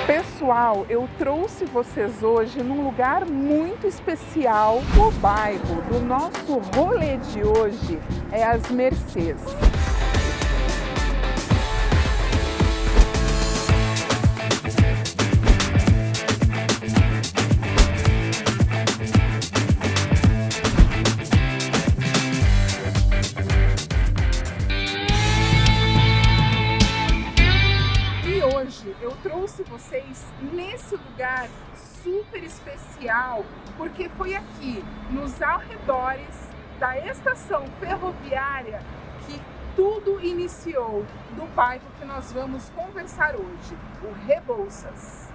Pessoal, eu trouxe vocês hoje num lugar muito especial. O bairro do nosso rolê de hoje é as Mercês. Eu trouxe vocês nesse lugar super especial porque foi aqui, nos arredores da estação ferroviária, que tudo iniciou do bairro que nós vamos conversar hoje, o Rebouças.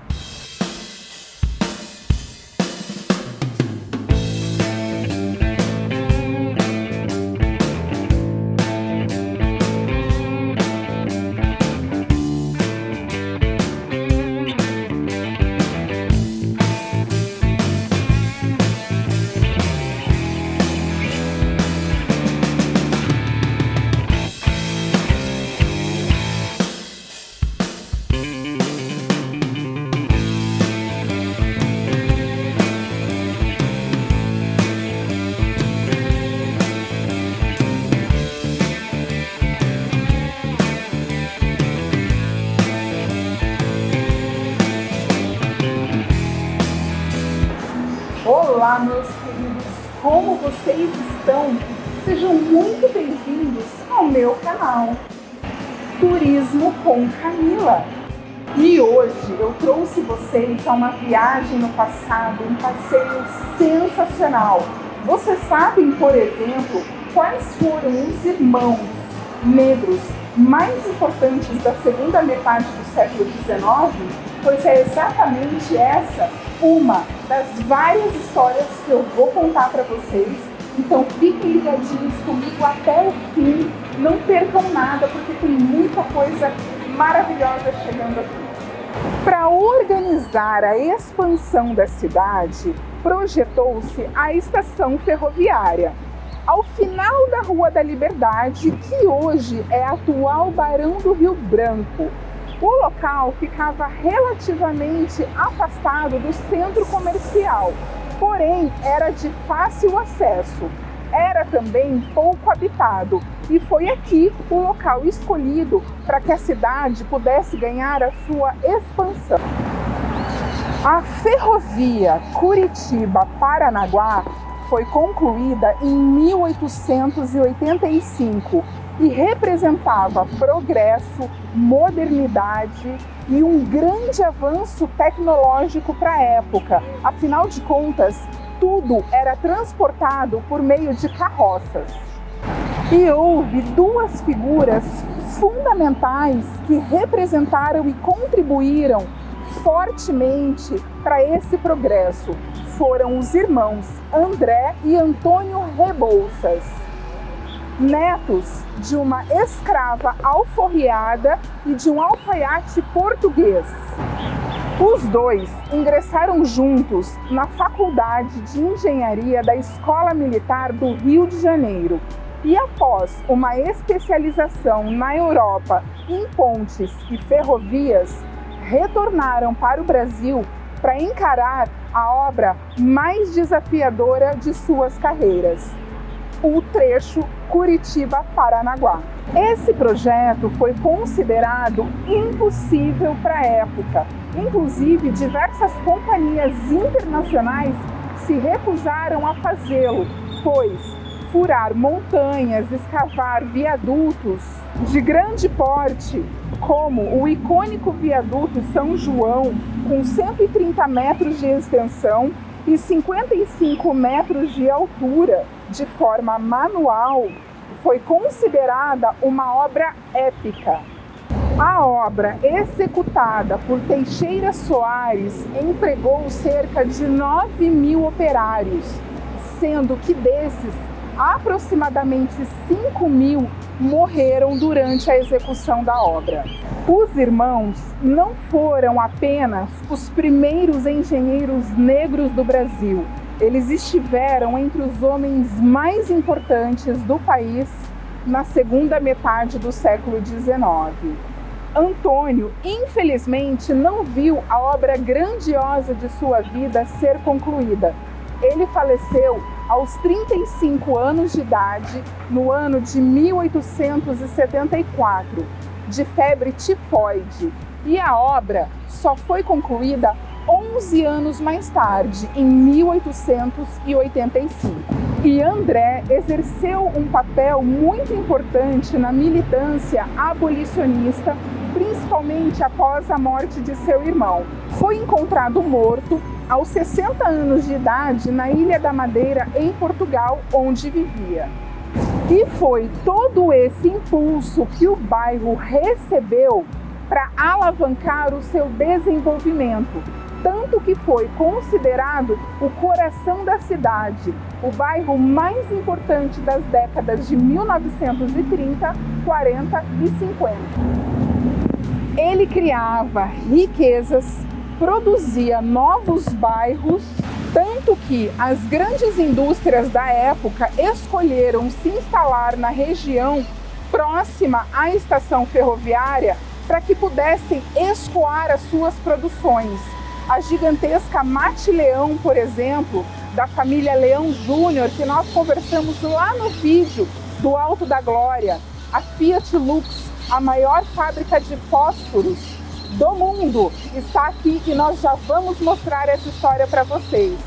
Olá, meus queridos, como vocês estão? Sejam muito bem-vindos ao meu canal Turismo com Camila. E hoje eu trouxe vocês a uma viagem no passado, um passeio sensacional. Vocês sabem, por exemplo, quais foram os irmãos negros mais importantes da segunda metade do século XIX? Pois é exatamente essa uma das várias histórias que eu vou contar para vocês. Então fiquem ligadinhos comigo até o fim, não percam nada porque tem muita coisa maravilhosa chegando aqui. Para organizar a expansão da cidade, projetou-se a estação ferroviária ao final da Rua da Liberdade, que hoje é a atual Barão do Rio Branco. O local ficava relativamente afastado do centro comercial, porém era de fácil acesso. Era também pouco habitado e foi aqui o local escolhido para que a cidade pudesse ganhar a sua expansão. A ferrovia Curitiba-Paranaguá foi concluída em 1885 e representava progresso, modernidade e um grande avanço tecnológico para a época. Afinal de contas, tudo era transportado por meio de carroças. E houve duas figuras fundamentais que representaram e contribuíram fortemente para esse progresso. Foram os irmãos André e Antônio Rebouças, netos de uma escrava alforriada e de um alfaiate português. Os dois ingressaram juntos na Faculdade de Engenharia da Escola Militar do Rio de Janeiro e, após uma especialização na Europa em pontes e ferrovias, retornaram para o Brasil para encarar a obra mais desafiadora de suas carreiras, o trecho Curitiba-Paranaguá. Esse projeto foi considerado impossível para a época. Inclusive, diversas companhias internacionais se recusaram a fazê-lo, pois furar montanhas, escavar viadutos de grande porte, como o icônico viaduto São João, com 130 metros de extensão e 55 metros de altura, de forma manual, foi considerada uma obra épica. A obra, executada por Teixeira Soares, empregou cerca de 9.000 operários, sendo que desses, aproximadamente 5.000 morreram durante a execução da obra. Os irmãos não foram apenas os primeiros engenheiros negros do Brasil. Eles estiveram entre os homens mais importantes do país na segunda metade do século XIX. Antônio, infelizmente, não viu a obra grandiosa de sua vida ser concluída. Ele faleceu aos 35 anos de idade, no ano de 1874, de febre tifoide, e a obra só foi concluída 11 anos mais tarde, em 1885. E André exerceu um papel muito importante na militância abolicionista, principalmente após a morte de seu irmão. Foi encontrado morto aos 60 anos de idade na Ilha da Madeira, em Portugal, onde vivia. E foi todo esse impulso que o bairro recebeu para alavancar o seu desenvolvimento, tanto que foi considerado o coração da cidade, o bairro mais importante das décadas de 1930, 40 e 50. Ele criava riquezas, produzia novos bairros, tanto que as grandes indústrias da época escolheram se instalar na região próxima à estação ferroviária para que pudessem escoar as suas produções. A gigantesca Mate Leão, por exemplo, da família Leão Júnior, que nós conversamos lá no vídeo do Alto da Glória, a Fiat Lux, a maior fábrica de fósforos do mundo, está aqui e nós já vamos mostrar essa história para vocês.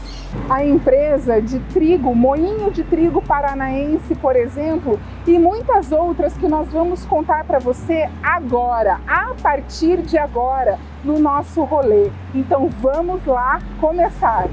A empresa de trigo, Moinho de Trigo Paranaense, por exemplo, e muitas outras que nós vamos contar para você agora, a partir de agora, no nosso rolê. Então vamos lá começar!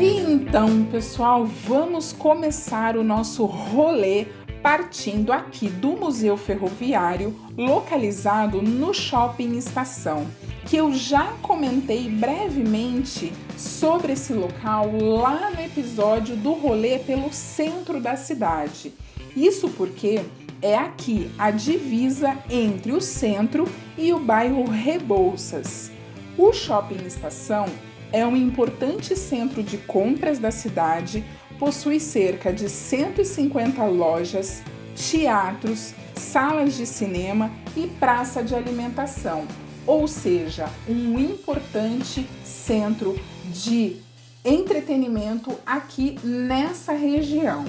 Então, pessoal, vamos começar o nosso rolê partindo aqui do Museu Ferroviário, localizado no Shopping Estação, que eu já comentei brevemente sobre esse local lá no episódio do rolê pelo centro da cidade. Isso porque é aqui a divisa entre o centro e o bairro Rebouças. O Shopping Estação é um importante centro de compras da cidade, possui cerca de 150 lojas, teatros, salas de cinema e praça de alimentação, ou seja, um importante centro de entretenimento aqui nessa região.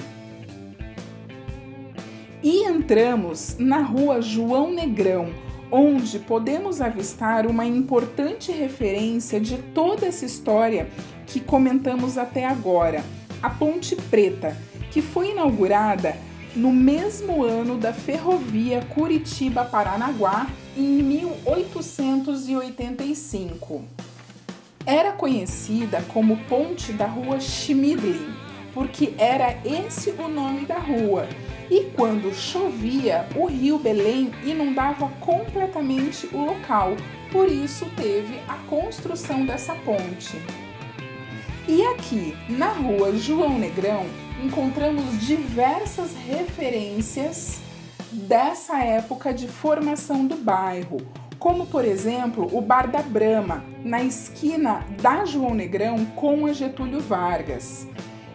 E entramos na rua João Negrão, onde podemos avistar uma importante referência de toda essa história que comentamos até agora, a Ponte Preta, que foi inaugurada no mesmo ano da ferrovia Curitiba-Paranaguá, em 1885. Era conhecida como Ponte da Rua Schmidlin, porque era esse o nome da rua. E quando chovia, o rio Belém inundava completamente o local, por isso teve a construção dessa ponte. E aqui, na rua João Negrão, encontramos diversas referências dessa época de formação do bairro, como, por exemplo, o Bar da Brama, na esquina da João Negrão com a Getúlio Vargas.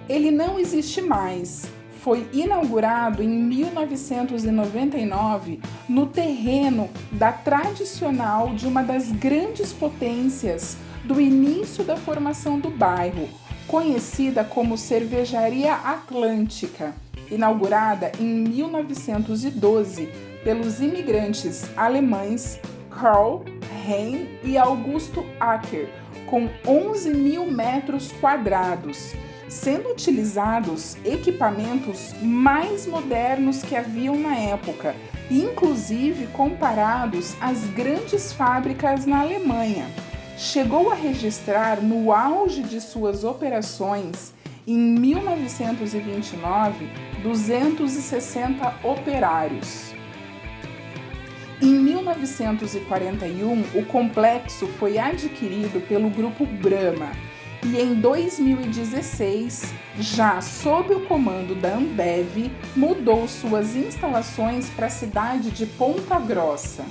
Ele não existe mais. Foi inaugurado em 1999 no terreno da tradicional de uma das grandes potências do início da formação do bairro, conhecida como Cervejaria Atlântica, inaugurada em 1912 pelos imigrantes alemães Karl Hein e Augusto Acker, com 11 mil metros quadrados, sendo utilizados equipamentos mais modernos que haviam na época, inclusive comparados às grandes fábricas na Alemanha. Chegou a registrar, no auge de suas operações, em 1929, 260 operários. Em 1941, o complexo foi adquirido pelo Grupo Brahma e em 2016, já sob o comando da Ambev, mudou suas instalações para a cidade de Ponta Grossa.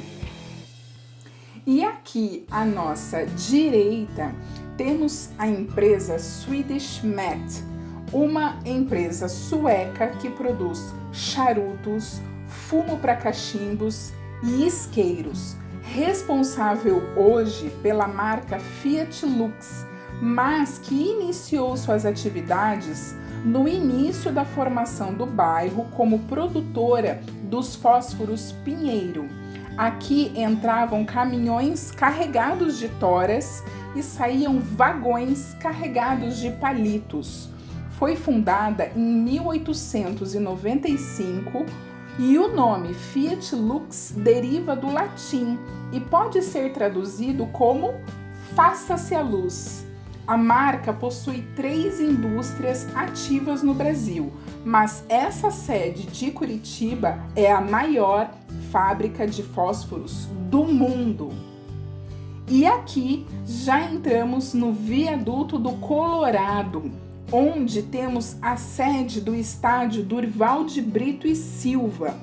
E aqui à nossa direita temos a empresa Swedish Match, uma empresa sueca que produz charutos, fumo para cachimbos e isqueiros, responsável hoje pela marca Fiat Lux, mas que iniciou suas atividades no início da formação do bairro como produtora dos fósforos Pinheiro. Aqui entravam caminhões carregados de toras e saíam vagões carregados de palitos. Foi fundada em 1895 e o nome Fiat Lux deriva do latim e pode ser traduzido como faça-se a luz. A marca possui 3 indústrias ativas no Brasil, mas essa sede de Curitiba é a maior fábrica de fósforos do mundo. E aqui já entramos no Viaduto do Colorado, onde temos a sede do estádio Durval de Brito e Silva,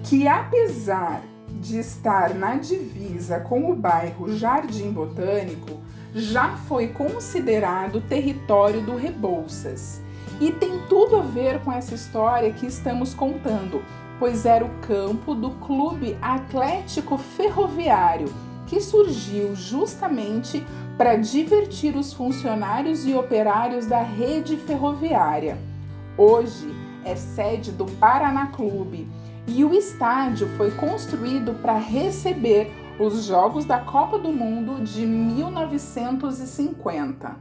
que apesar de estar na divisa com o bairro Jardim Botânico, já foi considerado território do Rebouças. E tem tudo a ver com essa história que estamos contando, pois era o campo do Clube Atlético Ferroviário, que surgiu justamente para divertir os funcionários e operários da rede ferroviária. Hoje é sede do Paraná Clube e o estádio foi construído para receber os Jogos da Copa do Mundo de 1950.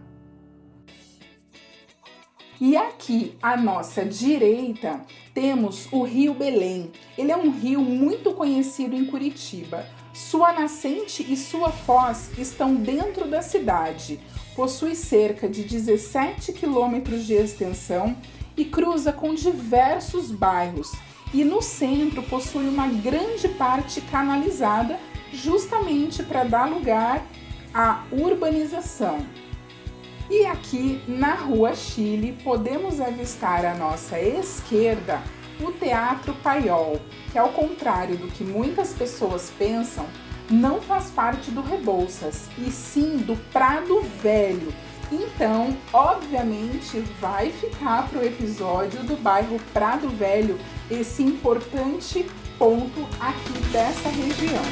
E aqui à nossa direita temos o Rio Belém. Ele é um rio muito conhecido em Curitiba. Sua nascente e sua foz estão dentro da cidade. Possui cerca de 17 quilômetros de extensão e cruza com diversos bairros. E no centro possui uma grande parte canalizada, justamente para dar lugar à urbanização. E aqui na Rua Chile podemos avistar à nossa esquerda o Teatro Paiol, que ao contrário do que muitas pessoas pensam, não faz parte do Rebouças, e sim do Prado Velho. Então, obviamente, vai ficar para o episódio do bairro Prado Velho esse importante ponto aqui dessa região.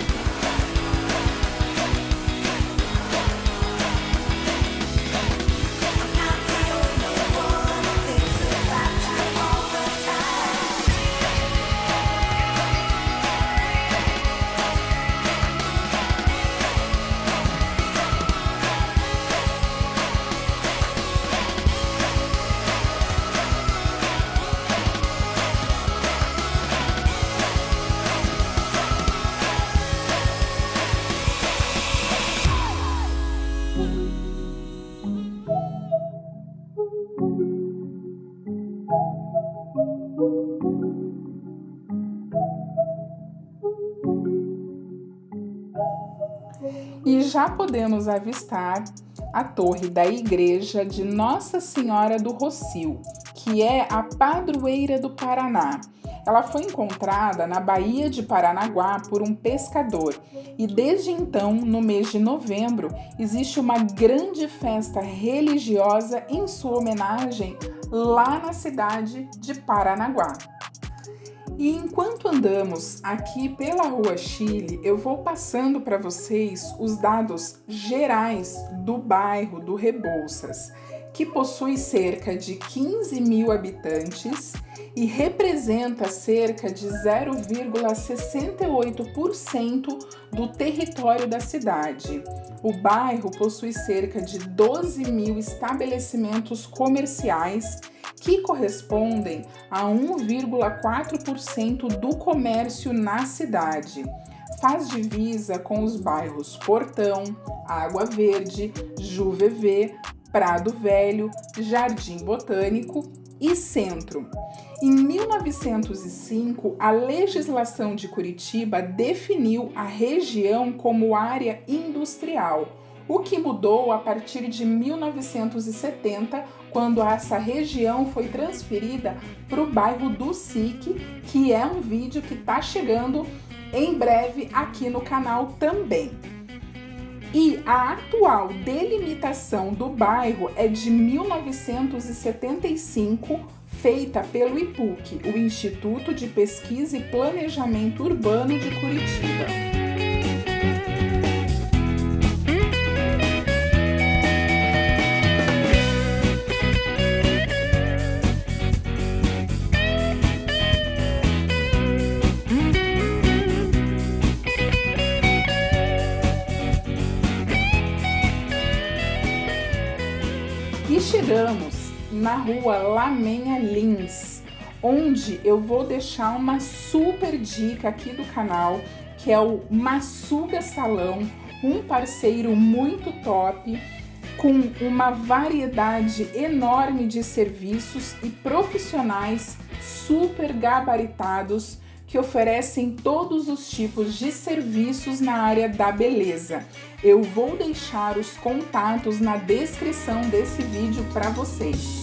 E já podemos avistar a torre da igreja de Nossa Senhora do Rocio, que é a padroeira do Paraná. Ela foi encontrada na Baía de Paranaguá por um pescador e desde então, no mês de novembro, existe uma grande festa religiosa em sua homenagem lá na cidade de Paranaguá. E enquanto andamos aqui pela Rua Chile, eu vou passando para vocês os dados gerais do bairro do Rebouças, que possui cerca de 15 mil habitantes e representa cerca de 0,68% do território da cidade. O bairro possui cerca de 12 mil estabelecimentos comerciais, que correspondem a 1,4% do comércio na cidade. Faz divisa com os bairros Portão, Água Verde, Juvevê, Prado Velho, Jardim Botânico e Centro. Em 1905, a legislação de Curitiba definiu a região como área industrial, o que mudou a partir de 1970, quando essa região foi transferida para o bairro do SIC, que é um vídeo que está chegando em breve aqui no canal também. E a atual delimitação do bairro é de 1975, feita pelo IPUC, o Instituto de Pesquisa e Planejamento Urbano de Curitiba. E chegamos na rua Lamenha Lins, onde eu vou deixar uma super dica aqui do canal, que é o Massuga Salão, um parceiro muito top, com uma variedade enorme de serviços e profissionais super gabaritados que oferecem todos os tipos de serviços na área da beleza. Eu vou deixar os contatos na descrição desse vídeo para vocês.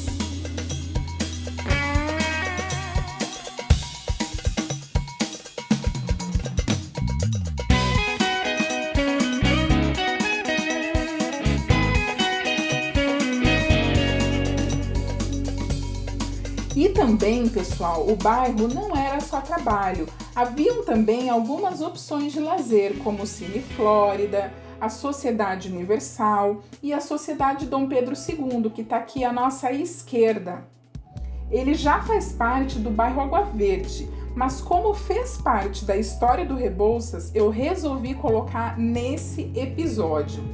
E também, pessoal, o bairro não era só trabalho. Haviam também algumas opções de lazer, como o Cine Flórida, a Sociedade Universal e a Sociedade Dom Pedro II, que está aqui à nossa esquerda. Ele já faz parte do bairro Água Verde, mas como fez parte da história do Rebouças, eu resolvi colocar nesse episódio.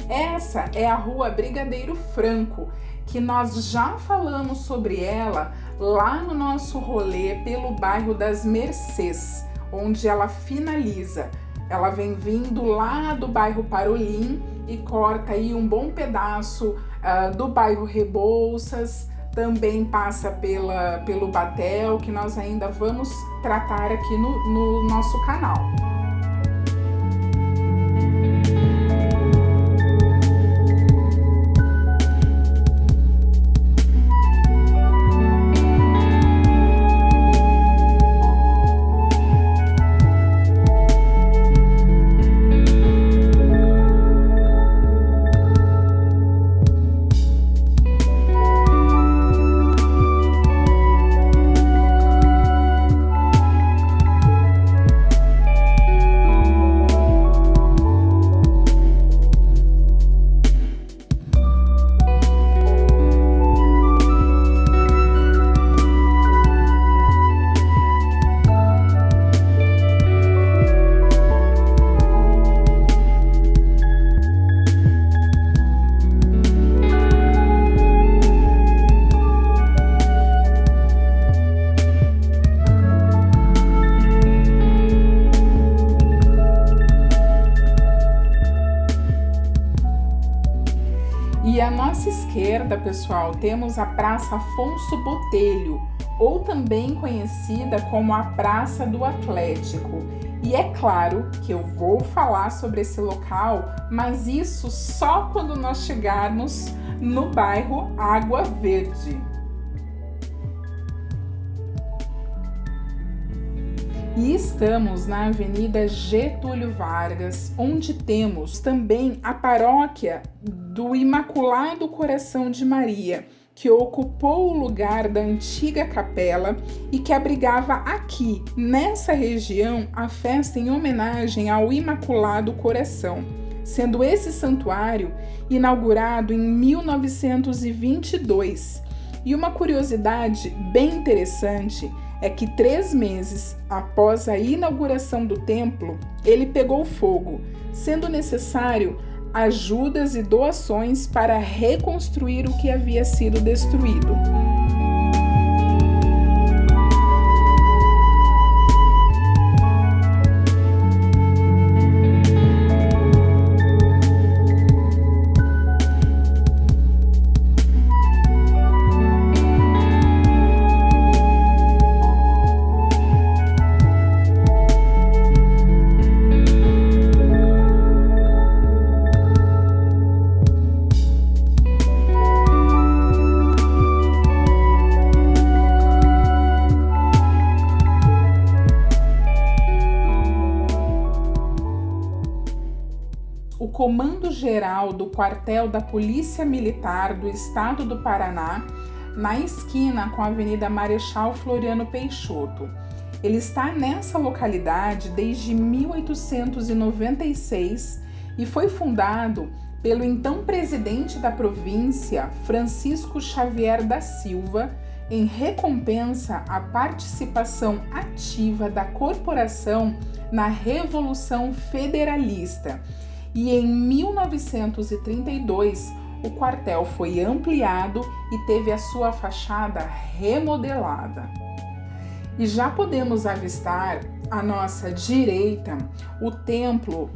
Essa é a Rua Brigadeiro Franco, que nós já falamos sobre ela lá no nosso rolê pelo bairro das Mercês, onde ela finaliza. Ela vem vindo lá do bairro Parolim e corta aí um bom pedaço do bairro Rebouças, também passa pelo Batel, que nós ainda vamos tratar aqui no nosso canal. E à nossa esquerda, pessoal, temos a Praça Afonso Botelho, ou também conhecida como a Praça do Atlético. E é claro que eu vou falar sobre esse local, mas isso só quando nós chegarmos no bairro Água Verde. E estamos na Avenida Getúlio Vargas, onde temos também a paróquia do Imaculado Coração de Maria, que ocupou o lugar da antiga capela e que abrigava aqui, nessa região, a festa em homenagem ao Imaculado Coração, sendo esse santuário inaugurado em 1922. E uma curiosidade bem interessante é que 3 meses após a inauguração do templo, ele pegou fogo, sendo necessário ajudas e doações para reconstruir o que havia sido destruído. comando-geral do quartel da Polícia Militar do Estado do Paraná, na esquina com a Avenida Marechal Floriano Peixoto. Ele está nessa localidade desde 1896 e foi fundado pelo então presidente da província, Francisco Xavier da Silva, em recompensa à participação ativa da corporação na Revolução Federalista. E em 1932, o quartel foi ampliado e teve a sua fachada remodelada. E já podemos avistar à nossa direita o templo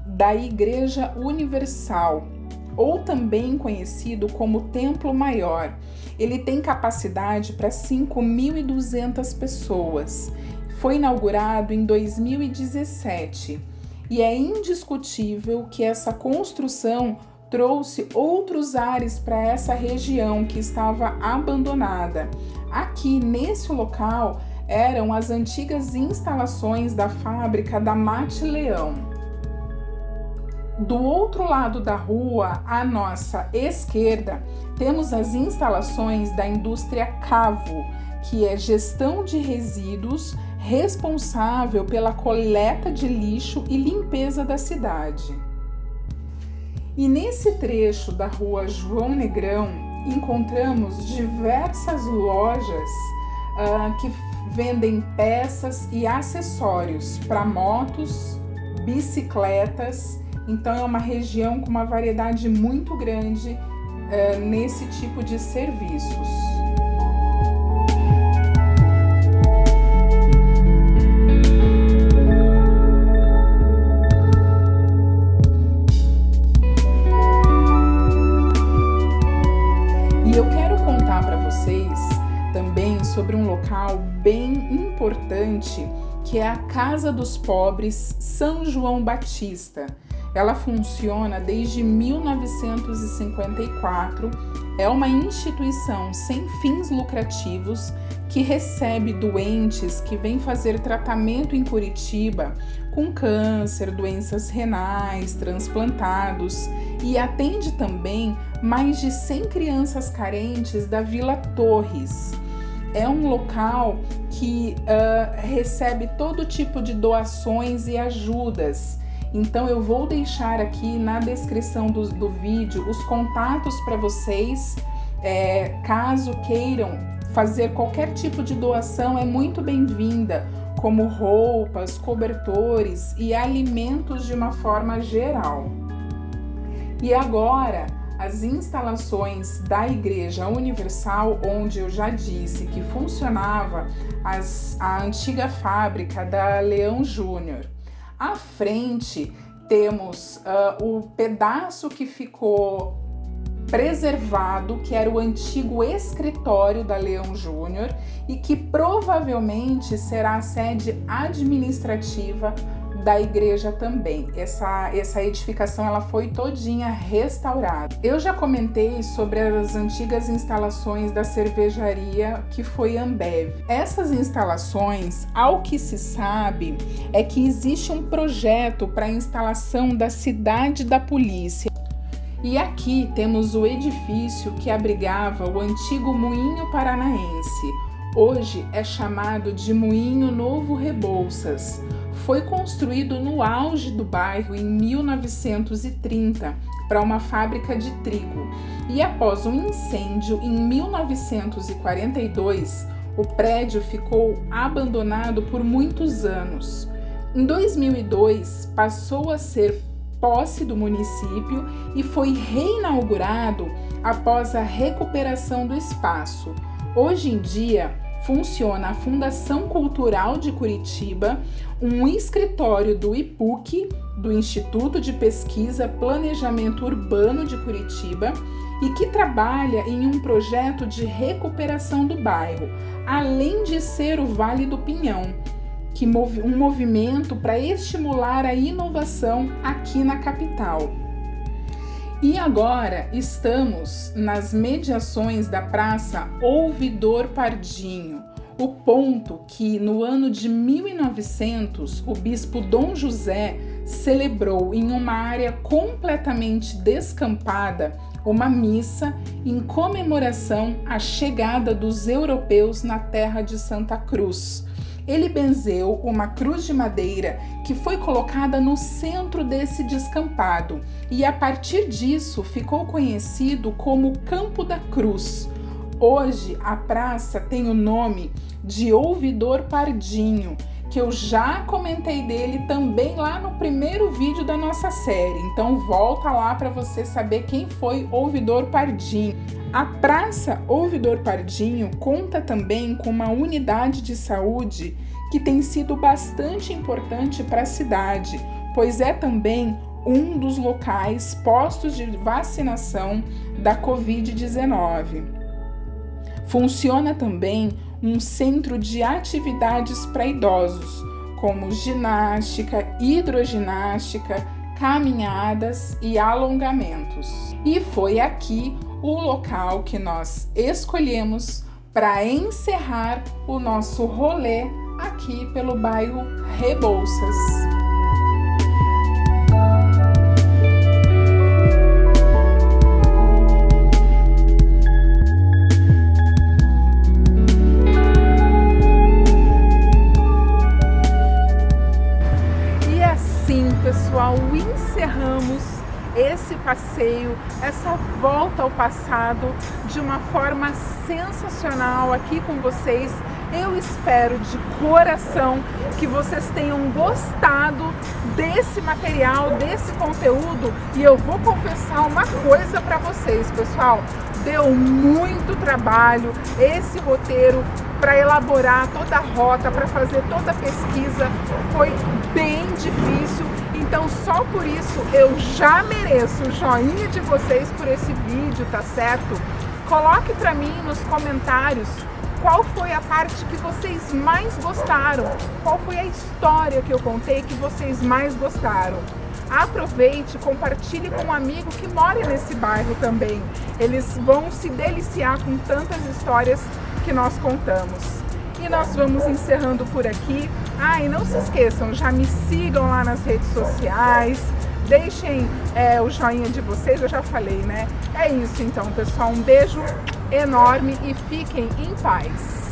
da Igreja Universal, ou também conhecido como Templo Maior. Ele tem capacidade para 5.200 pessoas. Foi inaugurado em 2017 e é indiscutível que essa construção trouxe outros ares para essa região que estava abandonada. Aqui, nesse local, eram as antigas instalações da fábrica da Mate Leão. Do outro lado da rua, à nossa esquerda, temos as instalações da indústria Cavo, que é gestão de resíduos responsável pela coleta de lixo e limpeza da cidade. E nesse trecho da rua João Negrão, encontramos diversas lojas que vendem peças e acessórios para motos, bicicletas. Então é uma região com uma variedade muito grande nesse tipo de serviços. Também sobre um local bem importante, que é a Casa dos Pobres São João Batista. Ela funciona desde 1954, é uma instituição sem fins lucrativos que recebe doentes que vêm fazer tratamento em Curitiba com câncer, doenças renais, transplantados, e atende também mais de 100 crianças carentes da Vila Torres. É um local que recebe todo tipo de doações e ajudas. Então eu vou deixar aqui na descrição do vídeo os contatos para vocês, caso queiram fazer qualquer tipo de doação, é muito bem-vinda, como roupas, cobertores e alimentos de uma forma geral. E agora, as instalações da Igreja Universal, onde eu já disse que funcionava a antiga fábrica da Leão Júnior. À frente temos o pedaço que ficou preservado, que era o antigo escritório da Leão Júnior e que provavelmente será a sede administrativa da igreja também. Essa edificação ela foi todinha restaurada. Eu já comentei sobre as antigas instalações da cervejaria que foi Ambev. Essas instalações, ao que se sabe, é que existe um projeto para a instalação da cidade da polícia. E aqui temos o edifício que abrigava o antigo Moinho Paranaense. Hoje é chamado de Moinho Novo Rebouças. Foi construído no auge do bairro em 1930 para uma fábrica de trigo. E após um incêndio em 1942, o prédio ficou abandonado por muitos anos. Em 2002, passou a ser posse do município e foi reinaugurado após a recuperação do espaço. Hoje em dia, funciona a Fundação Cultural de Curitiba, um escritório do IPUC, do Instituto de Pesquisa Planejamento Urbano de Curitiba, e que trabalha em um projeto de recuperação do bairro, além de ser o Vale do Pinhão, um movimento para estimular a inovação aqui na capital. E agora estamos nas mediações da Praça Ouvidor Pardinho, o ponto que no ano de 1900 o bispo Dom José celebrou em uma área completamente descampada uma missa em comemoração à chegada dos europeus na terra de Santa Cruz. Ele benzeu uma cruz de madeira que foi colocada no centro desse descampado e a partir disso ficou conhecido como Campo da Cruz. Hoje a praça tem o nome de Ouvidor Pardinho, que eu já comentei dele também lá no primeiro vídeo da nossa série. Então volta lá para você saber quem foi Ouvidor Pardinho. A Praça Ouvidor Pardinho conta também com uma unidade de saúde que tem sido bastante importante para a cidade, pois é também um dos locais postos de vacinação da Covid-19. Funciona também um centro de atividades para idosos, como ginástica, hidroginástica, caminhadas e alongamentos. E foi aqui o local que nós escolhemos para encerrar o nosso rolê aqui pelo bairro Rebouças. Pessoal, encerramos esse passeio, essa volta ao passado de uma forma sensacional aqui com vocês. Eu espero de coração que vocês tenham gostado desse material, desse conteúdo, e eu vou confessar uma coisa para vocês, pessoal, deu muito trabalho esse roteiro para elaborar toda a rota, para fazer toda a pesquisa, foi bem difícil. Então só por isso eu já mereço o joinha de vocês por esse vídeo, tá certo? Coloque para mim nos comentários qual foi a parte que vocês mais gostaram, qual foi a história que eu contei que vocês mais gostaram. Aproveite, compartilhe com um amigo que mora nesse bairro também. Eles vão se deliciar com tantas histórias que nós contamos. E nós vamos encerrando por aqui. E não se esqueçam, já me sigam lá nas redes sociais, deixem o joinha de vocês, eu já falei, né? É isso então, pessoal, um beijo enorme e fiquem em paz.